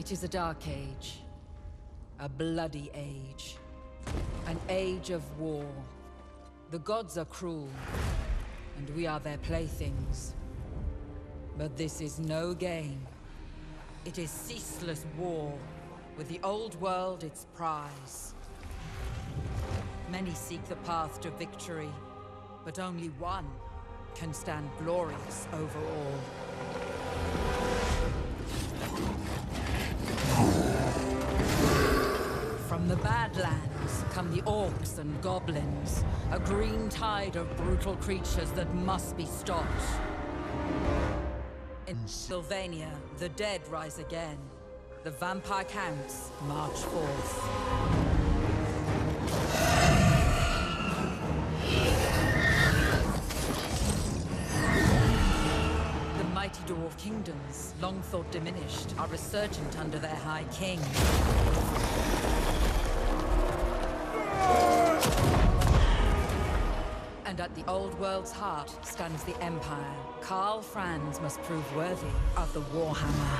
It is a dark age. A bloody age. An age of war. The gods are cruel, and we are their playthings. But this is no game. It is ceaseless war, with the old world its prize. Many seek the path to victory, but only one can stand glorious over all. From the Badlands come the orcs and goblins, a green tide of brutal creatures that must be stopped. In Sylvania, the dead rise again. The vampire counts march forth. The mighty dwarf kingdoms, long thought diminished, are resurgent under their high king. And at the old world's heart stands the Empire. Karl Franz must prove worthy of the Warhammer.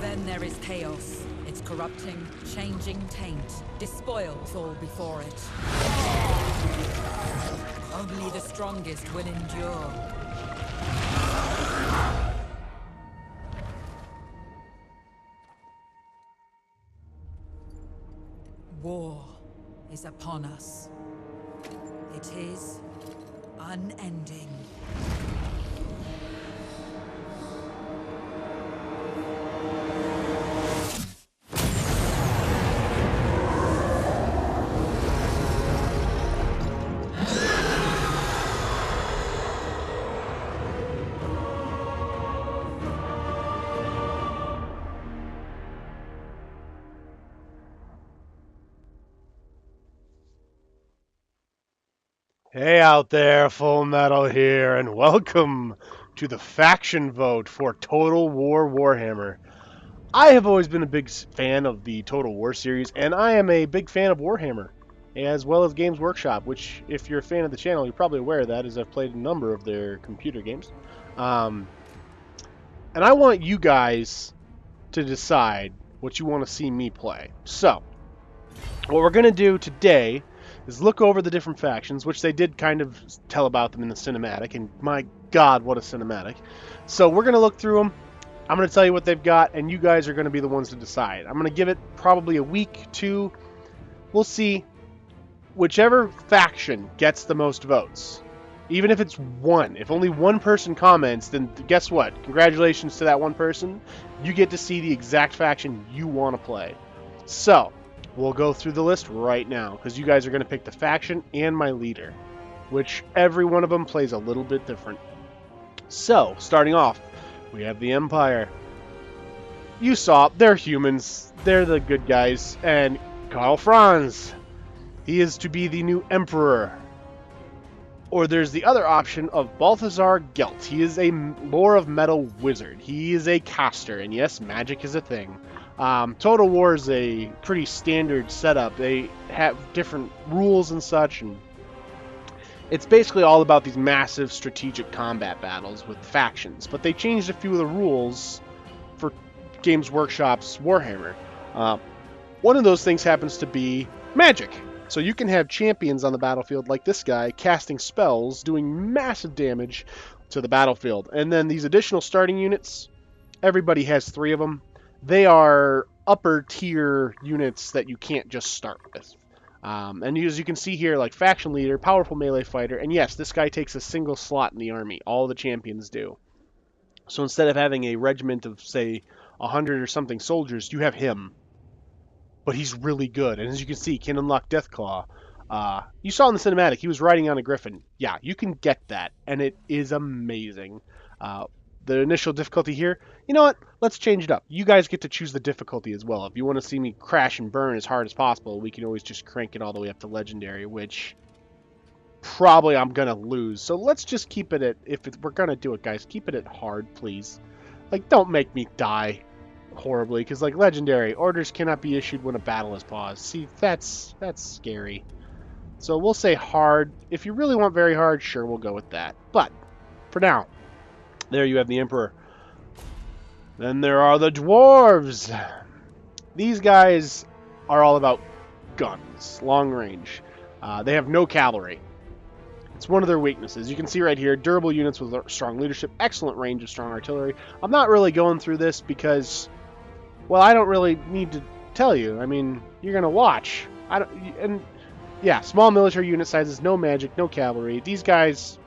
Then there is chaos. Its corrupting, changing taint despoils all before it. Only the strongest will endure. War is upon us. It is unending. Hey out there, Full Metal here, and welcome to the faction vote for Total War Warhammer. I have always been a big fan of the Total War series, and I am a big fan of Warhammer, as well as Games Workshop, which, if you're a fan of the channel, you're probably aware of that, as I've played a number of their computer games. And I want you guys to decide what you want to see me play. So, what we're going to do today is look over the different factions, which they did kind of tell about them in the cinematic, and my god, what a cinematic. So we're going to look through them, I'm going to tell you what they've got, and you guys are going to be the ones to decide. I'm going to give it probably a week, two, we'll see. Whichever faction gets the most votes, even if it's one, if only one person comments, then guess what? Congratulations to that one person. You get to see the exact faction you want to play. So, we'll go through the list right now, because you guys are going to pick the faction and my leader, which every one of them plays a little bit different. So, starting off, we have the Empire. You saw, they're humans, they're the good guys, and Karl Franz, he is to be the new Emperor. Or there's the other option of Balthazar Gelt. He is a Lore of Metal wizard. He is a caster, and yes, magic is a thing. Total War is a pretty standard setup. They have different rules and such, and it's basically all about these massive strategic combat battles with factions. But they changed a few of the rules for Games Workshop's Warhammer. One of those things happens to be magic. So you can have champions on the battlefield like this guy casting spells, doing massive damage to the battlefield. And then these additional starting units, everybody has 3 of them. They are upper tier units that you can't just start with. And as you can see here, like faction leader, powerful melee fighter, and yes, this guy takes a single slot in the army. All the champions do. So instead of having a regiment of, say, 100 or something soldiers, you have him. But he's really good. And as you can see, can unlock Deathclaw. You saw in the cinematic, he was riding on a griffin. Yeah, you can get that, and it is amazing. The initial difficulty here, you know what? Let's change it up. You guys get to choose the difficulty as well. If you want to see me crash and burn as hard as possible, we can always just crank it all the way up to Legendary, which probably I'm going to lose. So let's just keep it at, we're going to do it, guys, keep it at hard, please. Like, don't make me die. horribly, because like legendary orders cannot be issued when a battle is paused. See, that's scary. So we'll say hard. If you really want very hard, sure, we'll go with that. But for now, there you have the Emperor. Then there are the dwarves. These guys are all about guns, long range. They have no cavalry. It's one of their weaknesses. You can see right here, durable units with strong leadership, excellent range of strong artillery. I'm not really going through this because, well, I don't really need to tell you. I mean, you're going to watch. And yeah, small military unit sizes, no magic, no cavalry. These guys,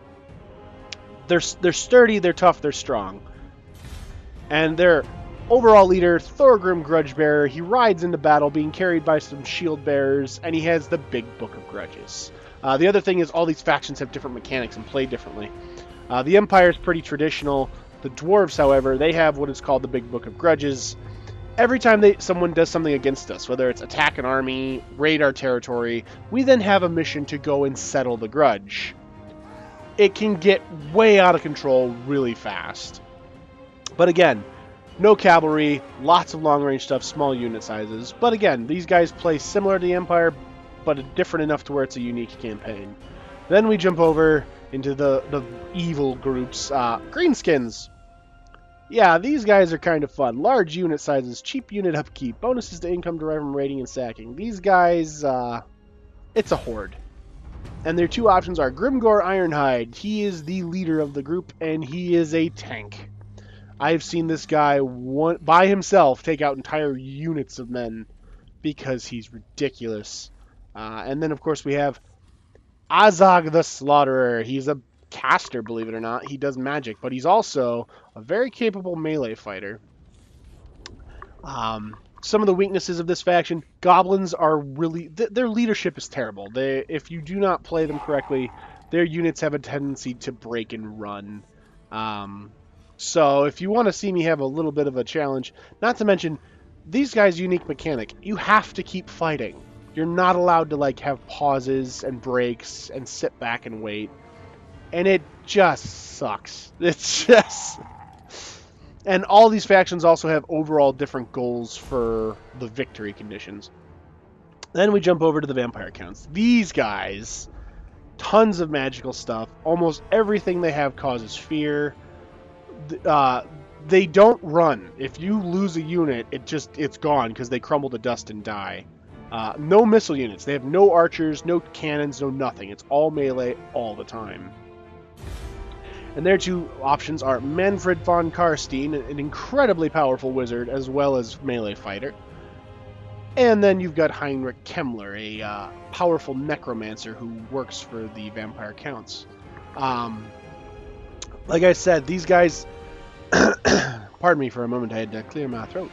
they're sturdy, they're tough, they're strong. And their overall leader, Thorgrim Grudgebearer, he rides into battle being carried by some shield bearers, and he has the big book of grudges. The other thing is all these factions have different mechanics and play differently. The Empire is pretty traditional. The dwarves, however, they have what is called the big book of grudges. Every time someone does something against us, whether it's attack an army, raid our territory, we then have a mission to go and settle the grudge. It can get way out of control really fast. But again, no cavalry, lots of long-range stuff, small unit sizes. But again, these guys play similar to the Empire, but different enough to where it's a unique campaign. Then we jump over into the evil groups. Greenskins. Yeah, these guys are kind of fun. Large unit sizes, cheap unit upkeep, bonuses to income derived from raiding and sacking. These guys, it's a horde. And their two options are Grimgor Ironhide. He is the leader of the group, and he is a tank. I've seen this guy by himself take out entire units of men because he's ridiculous. And then, of course, we have Azog the Slaughterer. He's a caster, believe it or not. He does magic, but he's also a very capable melee fighter. Some of the weaknesses of this faction, goblins are really... their leadership is terrible. If you do not play them correctly, their units have a tendency to break and run. So if you want to see me have a little bit of a challenge, not to mention, these guys' unique mechanic, you have to keep fighting. You're not allowed to like have pauses and breaks and sit back and wait. And it just sucks. It's just... And all these factions also have overall different goals for the victory conditions. Then we jump over to the vampire counts. These guys, tons of magical stuff. Almost everything they have causes fear. They don't run. If you lose a unit, it's gone because they crumble to dust and die. No missile units. They have no archers, no cannons, no nothing. It's all melee all the time. And their two options are Manfred von Karstein, an incredibly powerful wizard, as well as melee fighter. And then you've got Heinrich Kemmler, a powerful necromancer who works for the vampire counts. Like I said, these guys... pardon me for a moment, I had to clear my throat.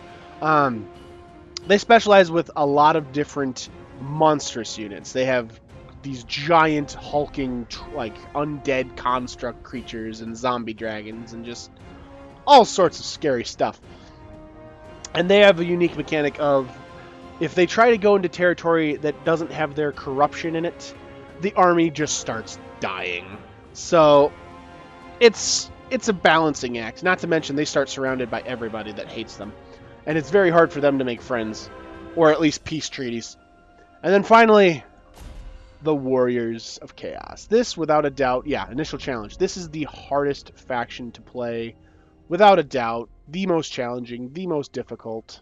They specialize with a lot of different monstrous units. They have these giant, hulking, like, undead construct creatures and zombie dragons and just all sorts of scary stuff. And they have a unique mechanic of, if they try to go into territory that doesn't have their corruption in it, the army just starts dying. So, it's a balancing act. Not to mention, they start surrounded by everybody that hates them. And it's very hard for them to make friends, or at least peace treaties. And then finally, the Warriors of Chaos. This, without a doubt, yeah, initial challenge. This is the hardest faction to play, without a doubt. The most challenging, the most difficult.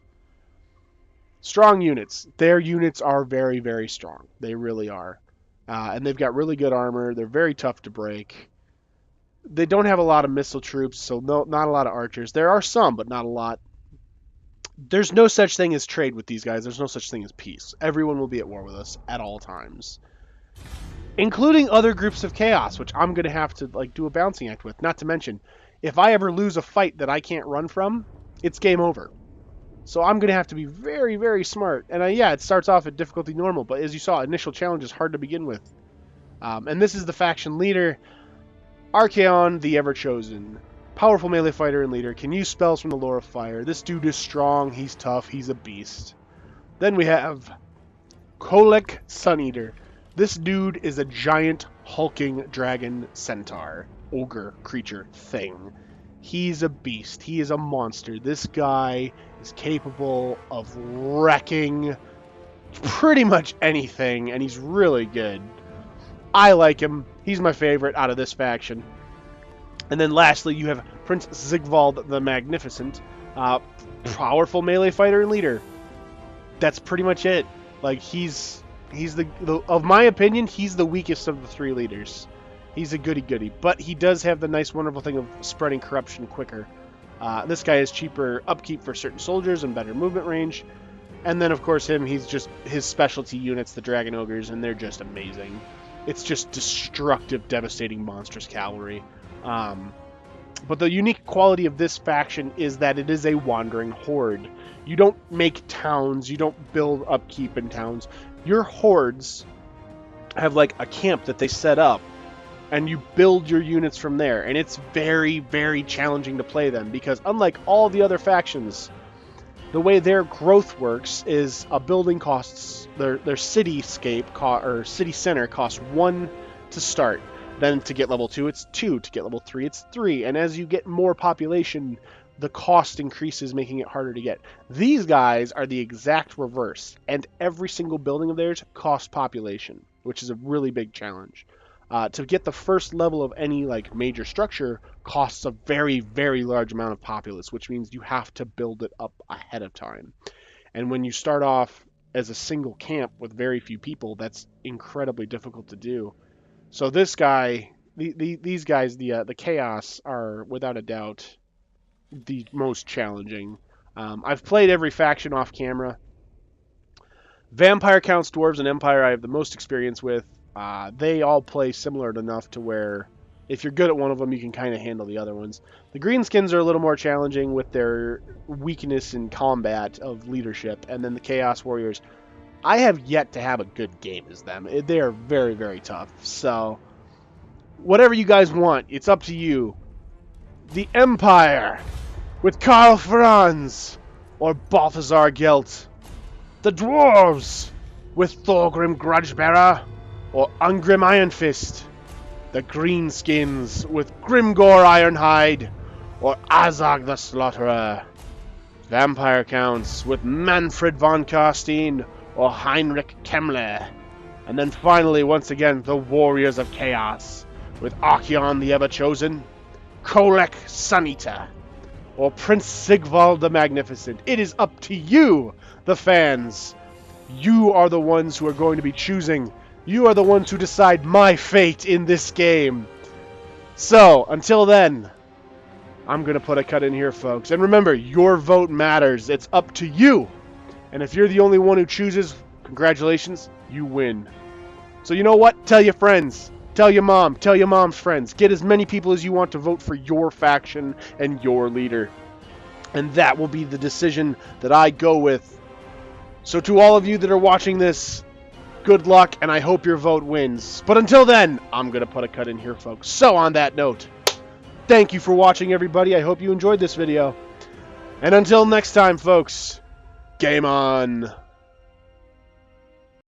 Strong units. Their units are very, very strong. They really are. And they've got really good armor. They're very tough to break. They don't have a lot of missile troops, so not a lot of archers. There are some, but not a lot. There's no such thing as trade with these guys. There's no such thing as peace. Everyone will be at war with us at all times. Including other groups of chaos, which I'm going to have to like do a balancing act with. Not to mention, if I ever lose a fight that I can't run from, it's game over. So I'm going to have to be very, very smart. And yeah, it starts off at difficulty normal, but as you saw, initial challenge is hard to begin with. And this is the faction leader, Archaon the Ever-Chosen. Powerful melee fighter and leader, can use spells from the Lore of Fire. This dude is strong, he's tough, he's a beast. Then we have Kolek Suneater. This dude is a giant, hulking dragon centaur, ogre, creature, thing. He's a beast. He is a monster. This guy is capable of wrecking pretty much anything, and he's really good. I like him. He's my favorite out of this faction. And then lastly, you have Prince Sigvald the Magnificent, powerful melee fighter and leader. That's pretty much it. Like, he's the of my opinion, he's the weakest of the three leaders. He's a goody-goody, but he does have the nice, wonderful thing of spreading corruption quicker. This guy has cheaper upkeep for certain soldiers and better movement range. And then, of course, he's just his specialty units, the Dragon Ogres, and they're just amazing. It's just destructive, devastating, monstrous cavalry. But the unique quality of this faction is that it is a wandering horde. You don't make towns, you don't build upkeep in towns. Your hordes have like a camp that they set up, and you build your units from there. And it's very, very challenging to play them, because unlike all the other factions, the way their growth works is a building costs, their cityscape, or city center costs 1 to start. Then to get level 2, it's 2. To get level 3, it's 3. And as you get more population, the cost increases, making it harder to get. These guys are the exact reverse, and every single building of theirs costs population, which is a really big challenge. To get the first level of any like major structure costs a very, very large amount of populace, which means you have to build it up ahead of time. And when you start off as a single camp with very few people, that's incredibly difficult to do. So this guy, these guys, the Chaos, are without a doubt the most challenging. I've played every faction off camera. Vampire, Counts, Dwarves, and Empire I have the most experience with. They all play similar enough to where if you're good at one of them, you can kind of handle the other ones. The Greenskins are a little more challenging with their weakness in combat of leadership, and then the Chaos Warriors, I have yet to have a good game as them. They are very, very tough. So, whatever you guys want, it's up to you. The Empire with Karl Franz or Balthazar Gelt. The Dwarves with Thorgrim Grudgebearer or Ungrim Ironfist. The Greenskins with Grimgor Ironhide or Azog the Slaughterer. Vampire Counts with Manfred von Carstein or Heinrich Kemmler. And then finally, once again, the Warriors of Chaos with Archeon the Ever-Chosen, Kolek Suneater, or Prince Sigvald the Magnificent. It is up to you, the fans. You are the ones who are going to be choosing. You are the ones who decide my fate in this game. So, until then, I'm going to put a cut in here, folks. And remember, your vote matters. It's up to you. And if you're the only one who chooses, congratulations, you win. So you know what? Tell your friends. Tell your mom. Tell your mom's friends. Get as many people as you want to vote for your faction and your leader. And that will be the decision that I go with. So to all of you that are watching this, good luck, and I hope your vote wins. But until then, I'm going to put a cut in here, folks. So on that note, thank you for watching, everybody. I hope you enjoyed this video. And until next time, folks, game on.